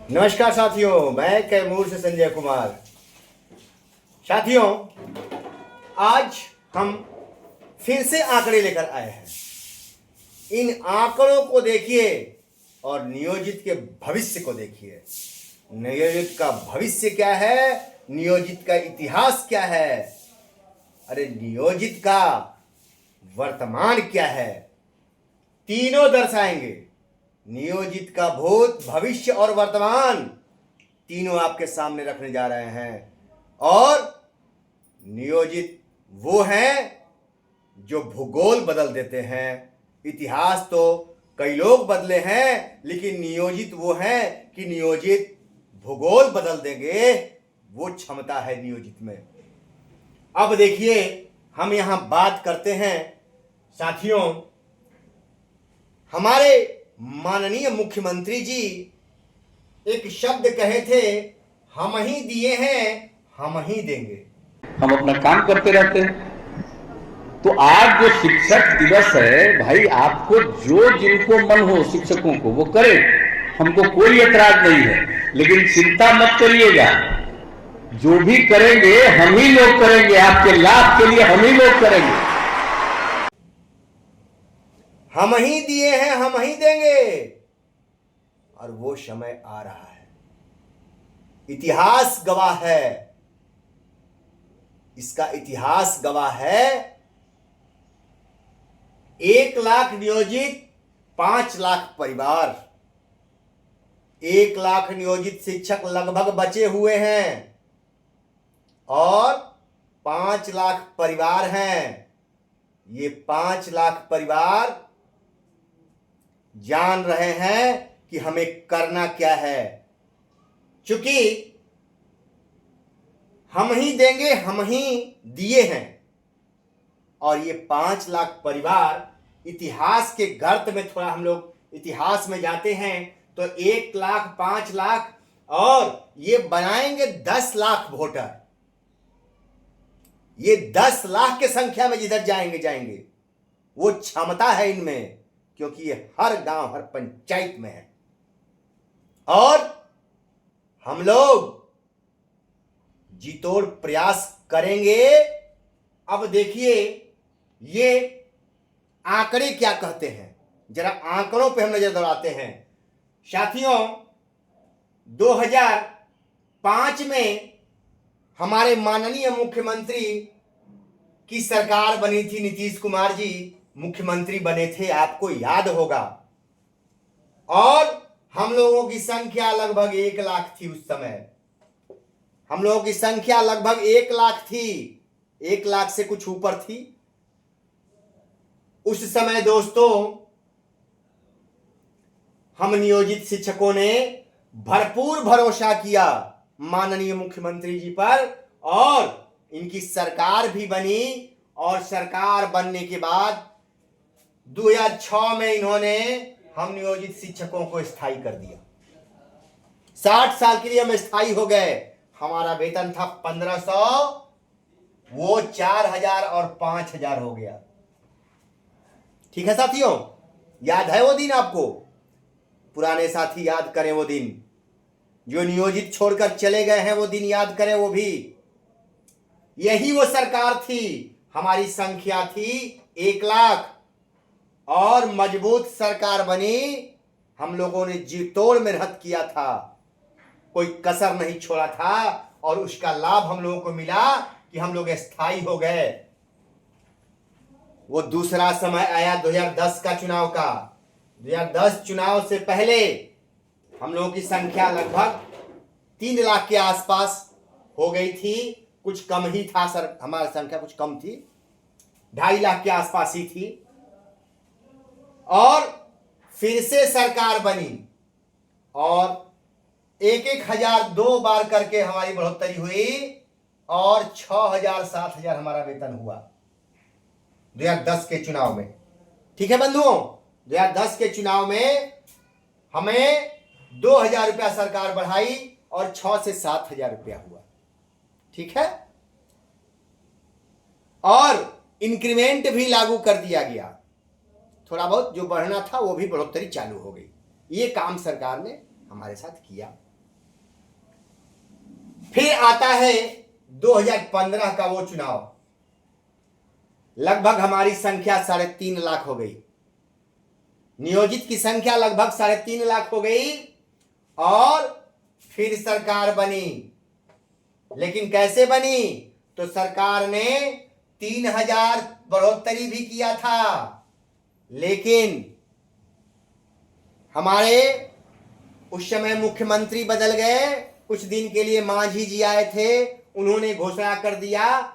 नमस्कार साथियों, मैं कैमूर से संजय कुमार। साथियों, आज हम फिर से आंकड़े लेकर आए हैं। इन आंकड़ों को देखिए और नियोजित के भविष्य को देखिए। नियोजित का भविष्य क्या है, नियोजित का इतिहास क्या है, अरे नियोजित का वर्तमान क्या है, तीनों दर्शाएंगे। नियोजित का भूत, भविष्य और वर्तमान तीनों आपके सामने रखने जा रहे हैं। और नियोजित वो हैं जो भूगोल बदल देते हैं। इतिहास तो कई लोग बदले हैं, लेकिन नियोजित वो हैं कि नियोजित भूगोल बदल देंगे। वो क्षमता है नियोजित में। अब देखिए, हम यहां बात करते हैं साथियों, हमारे माननीय मुख्यमंत्री जी एक शब्द कहे थे, हम ही दिए हैं हम ही देंगे। हम अपना काम करते रहते हैं। तो आज जो शिक्षक दिवस है भाई, आपको जो जिनको मन हो शिक्षकों को वो करे, हमको कोई एतराज नहीं है। लेकिन चिंता मत करिएगा, जो भी करेंगे हम ही लोग करेंगे, आपके लाभ के लिए हम ही लोग करेंगे। हम ही दिए हैं हम ही देंगे, और वो समय आ रहा है। इतिहास गवाह है, इसका इतिहास गवाह है। 1 लाख नियोजित, 5 लाख परिवार। 1 लाख नियोजित शिक्षक लगभग बचे हुए हैं और 5 लाख परिवार हैं। ये 5 लाख परिवार जान रहे हैं कि हमें करना क्या है। चूंकि हम ही देंगे हम ही दिए हैं, और ये 5 लाख परिवार, इतिहास के गर्त में थोड़ा हम लोग इतिहास में जाते हैं तो 1 लाख, 5 लाख और ये बनाएंगे 10 लाख वोटर। ये 10 लाख के संख्या में जिधर जाएंगे वो क्षमता है इनमें, क्योंकि ये हर गांव हर पंचायत में है। और हम लोग जीतोड़ प्रयास करेंगे। अब देखिए, ये आंकड़े क्या कहते हैं, जरा आंकड़ों पे हम नजर दौड़ाते हैं साथियों। 2005 में हमारे माननीय मुख्यमंत्री की सरकार बनी थी, नीतीश कुमार जी मुख्यमंत्री बने थे, आपको याद होगा। और हम लोगों की संख्या लगभग 1 लाख थी उस समय। हम लोगों की संख्या लगभग 1 लाख थी, 1 लाख से कुछ ऊपर थी उस समय। दोस्तों, हम नियोजित शिक्षकों ने भरपूर भरोसा किया माननीय मुख्यमंत्री जी पर, और इनकी सरकार भी बनी। और सरकार बनने के बाद 2006 में इन्होंने हम नियोजित शिक्षकों को स्थायी कर दिया। 60 साल के लिए हम स्थायी हो गए। हमारा वेतन था 1500, वो 4000 और 5000 हो गया। ठीक है साथियों, याद है वो दिन आपको? पुराने साथी याद करें वो दिन, जो नियोजित छोड़कर चले गए हैं वो दिन याद करें वो भी। यही वो सरकार थी, हमारी संख्या थी 1 लाख, और मजबूत सरकार बनी। हम लोगों ने जी तोड़ मेहनत किया था, कोई कसर नहीं छोड़ा था, और उसका लाभ हम लोगों को मिला कि हम लोग स्थायी हो गए। वो दूसरा समय आया 2010 का चुनाव का। 2010 चुनाव से पहले हम लोगों की संख्या लगभग 3 लाख के आसपास हो गई थी, कुछ कम ही था सर, हमारी संख्या कुछ कम थी, 2.5 लाख के आसपास ही थी। और फिर से सरकार बनी और 1-1 हजार 2 बार करके हमारी बढ़ोतरी हुई, और 6000 7000 हमारा वेतन हुआ 2010 के चुनाव में। ठीक है बंधुओं, 2010 के चुनाव में हमें 2000 रुपया सरकार बढ़ाई और 6 से 7000 रुपया हुआ। ठीक है, और इंक्रीमेंट भी लागू कर दिया गया। थोड़ा बहुत जो बढ़ना था वो भी बढ़ोतरी चालू हो गई। ये काम सरकार ने हमारे साथ किया। फिर आता है 2015 का वो चुनाव, लगभग हमारी संख्या 3.5 लाख हो गई, नियोजित की संख्या लगभग 3.5 लाख हो गई और फिर सरकार बनी। लेकिन कैसे बनी? तो सरकार ने 3,000 बढ़ोतरी भी किया था, लेकिन हमारे उस समय मुख्यमंत्री बदल गए। कुछ दिन के लिए मांझी जी आए थे, उन्होंने घोषणा कर दिया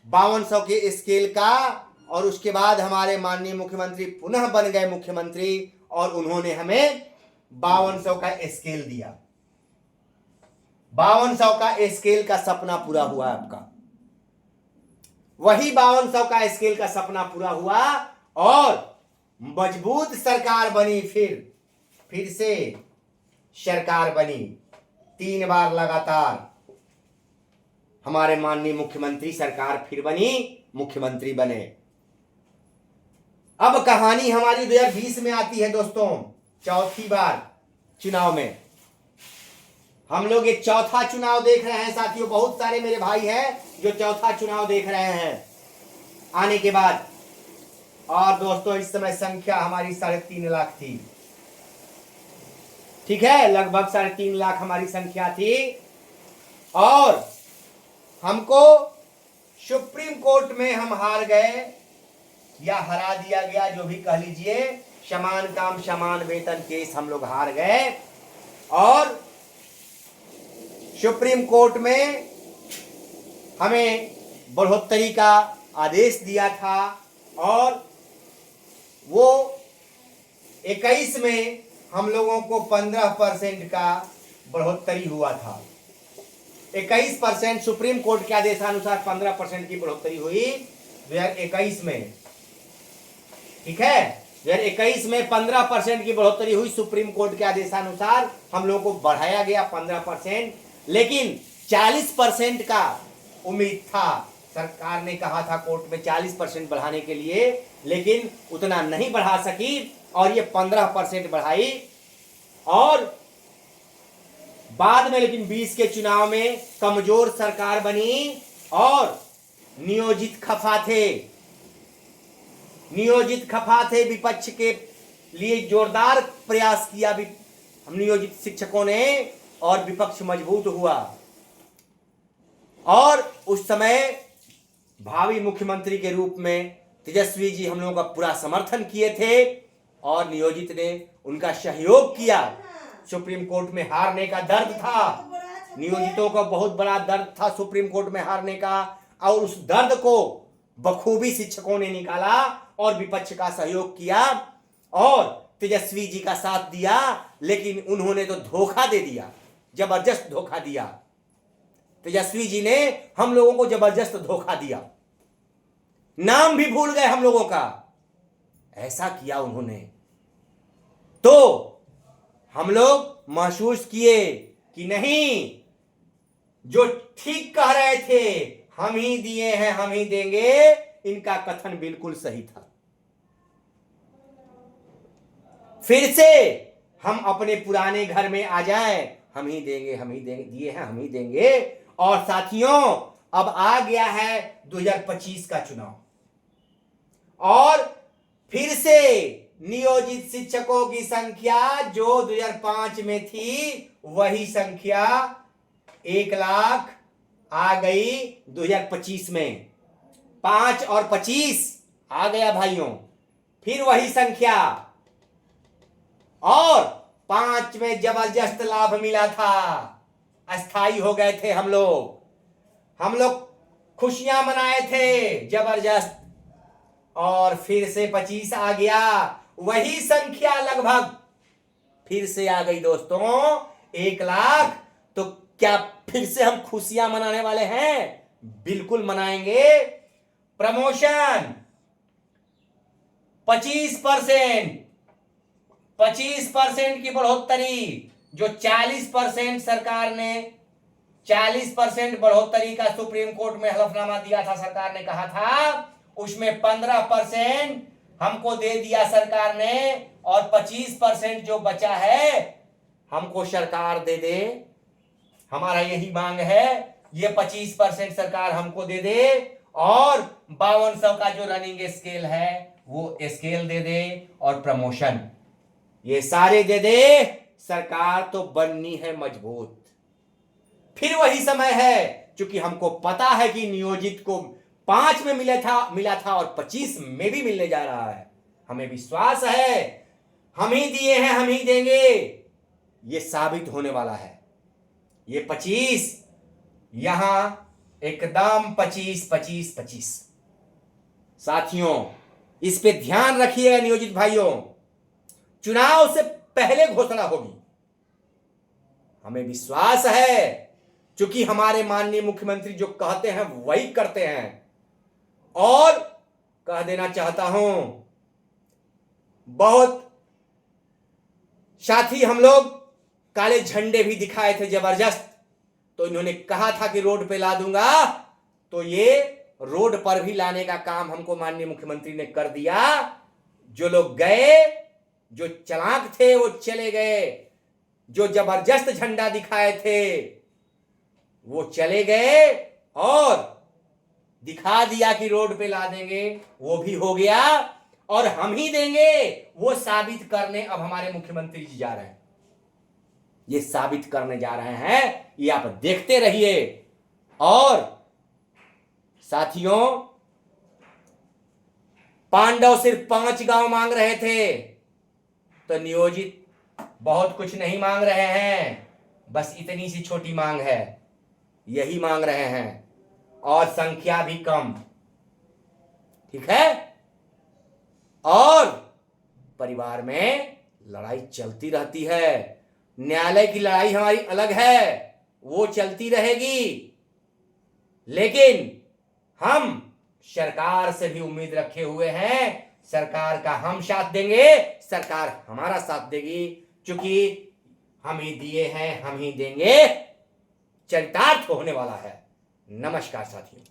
5200 के स्केल का, और उसके बाद हमारे माननीय मुख्यमंत्री पुनः बन गए मुख्यमंत्री और उन्होंने हमें 5200 का स्केल दिया। 5200 का स्केल का सपना पूरा हुआ आपका, वही 5200 का स्केल का सपना पूरा हुआ और मजबूत सरकार बनी। फिर से सरकार बनी, 3 बार लगातार हमारे माननीय मुख्यमंत्री सरकार फिर बनी, मुख्यमंत्री बने। अब कहानी हमारी 2020 में आती है दोस्तों, चौथी बार चुनाव में। हम लोग एक चौथा चुनाव देख रहे हैं साथियों, बहुत सारे मेरे भाई हैं जो चौथा चुनाव देख रहे हैं आने के बाद। और दोस्तों इस समय संख्या हमारी 3.5 लाख थी, ठीक है, लगभग 3.5 लाख हमारी संख्या थी और हमको सुप्रीम कोर्ट में हम हार गए या हरा दिया गया, जो भी कह लीजिए, समान काम समान वेतन केस हम लोग हार गए और सुप्रीम कोर्ट में हमें बढ़ोतरी का आदेश दिया था और वो 21 में हम लोगों को 15% का बढ़ोतरी हुआ था। 21% सुप्रीम कोर्ट के आदेशानुसार 15% की बढ़ोतरी हुई 2021 में, ठीक है। 2021 में 15% की बढ़ोतरी हुई सुप्रीम कोर्ट के आदेशानुसार, हम लोगों को बढ़ाया गया 15%, लेकिन 40% का उम्मीद था। सरकार ने कहा था कोर्ट में 40% बढ़ाने के लिए, लेकिन उतना नहीं बढ़ा सकी और ये 15% बढ़ाई। और बाद में लेकिन 20 के चुनाव में कमजोर सरकार बनी और नियोजित खफा थे, विपक्ष के लिए जोरदार प्रयास किया भी हम नियोजित शिक्षकों ने और विपक्ष मजबूत हुआ। और उस समय भावी मुख्यमंत्री के रूप में तेजस्वी जी हम लोगों का पूरा समर्थन किए थे और नियोजित ने उनका सहयोग किया। सुप्रीम कोर्ट में हारने का दर्द था, नियोजितों का बहुत बड़ा दर्द था सुप्रीम कोर्ट में हारने का, और उस दर्द को बखूबी शिक्षकों ने निकाला और विपक्ष का सहयोग किया और तेजस्वी जी का साथ दिया। लेकिन उन्होंने तो धोखा दे दिया, जबरदस्त धोखा दिया। तेजस्वी जी ने हम लोगों को जबरदस्त धोखा दिया, नाम भी भूल गए हम लोगों का, ऐसा किया उन्होंने। तो हम लोग महसूस किए कि नहीं, जो ठीक कह रहे थे हम ही दिए हैं हम ही देंगे, इनका कथन बिल्कुल सही था। फिर से हम अपने पुराने घर में आ जाएं, हम ही देंगे हम ही देंगे, दिए हैं हम ही देंगे। और साथियों अब आ गया है 2025 का चुनाव और फिर से नियोजित शिक्षकों की संख्या जो 2005 में थी वही संख्या 1 लाख आ गई 2025 में। 5 और 25 आ गया भाइयों, फिर वही संख्या। और 5 में जबरदस्त लाभ मिला था, अस्थाई हो गए थे हम लोग खुशियां मनाए थे जबरदस्त। और फिर से 25 आ गया, वही संख्या लगभग फिर से आ गई दोस्तों 1 लाख। तो क्या फिर से हम खुशियां मनाने वाले हैं? बिल्कुल मनाएंगे। प्रमोशन 25% की बढ़ोतरी, जो 40% सरकार ने 40% बढ़ोतरी का सुप्रीम कोर्ट में हलफनामा दिया था, सरकार ने कहा था, उसमें 15% हमको दे दिया सरकार ने और 25% जो बचा है हमको सरकार दे दे, हमारा यही मांग है, ये 25% सरकार हमको दे दे और 5200 का जो रनिंग स्केल है वो स्केल दे दे और प्रमोशन ये सारे दे दे। सरकार तो बननी है मजबूत। फिर वही समय है, क्योंकि हमको पता है कि नियोजित को 5 में मिला था और 25 में भी मिलने जा रहा है। हमें विश्वास है, हम ही दिए हैं, हम ही देंगे, ये साबित होने वाला है। ये 25 यहां एकदम 25-25-25। साथियों, इस पे ध्यान रखिएगा नियोजित भाइयों, चुनाव से पहले घोषणा होगी। हमें विश्वास है, क्योंकि हमारे माननीय मुख्यमंत्री जो कहते हैं वही करते हैं। और कह देना चाहता हूं, बहुत साथी हम लोग काले झंडे भी दिखाए थे जबरदस्त, तो इन्होंने कहा था कि रोड पे ला दूंगा, तो ये रोड पर भी लाने का काम हमको माननीय मुख्यमंत्री ने कर दिया। जो लोग गए, जो चालाक थे वो चले गए, जो जबरदस्त झंडा दिखाए थे वो चले गए और दिखा दिया कि रोड पे ला देंगे, वो भी हो गया। और हम ही देंगे वो साबित करने अब हमारे मुख्यमंत्री जी जा रहे हैं, ये साबित करने जा रहे हैं, ये आप देखते रहिए। और साथियों, पांडव सिर्फ 5 गांव मांग रहे थे, तो नियोजित बहुत कुछ नहीं मांग रहे हैं, बस इतनी सी छोटी मांग है, यही मांग रहे हैं, और संख्या भी कम, ठीक है। और परिवार में लड़ाई चलती रहती है, न्यायालय की लड़ाई हमारी अलग है, वो चलती रहेगी, लेकिन हम सरकार से भी उम्मीद रखे हुए हैं, सरकार का हम साथ देंगे, सरकार हमारा साथ देगी, क्योंकि हम ही दिए हैं, हम ही देंगे, चरितार्थ होने वाला है। नमस्कार साथियों।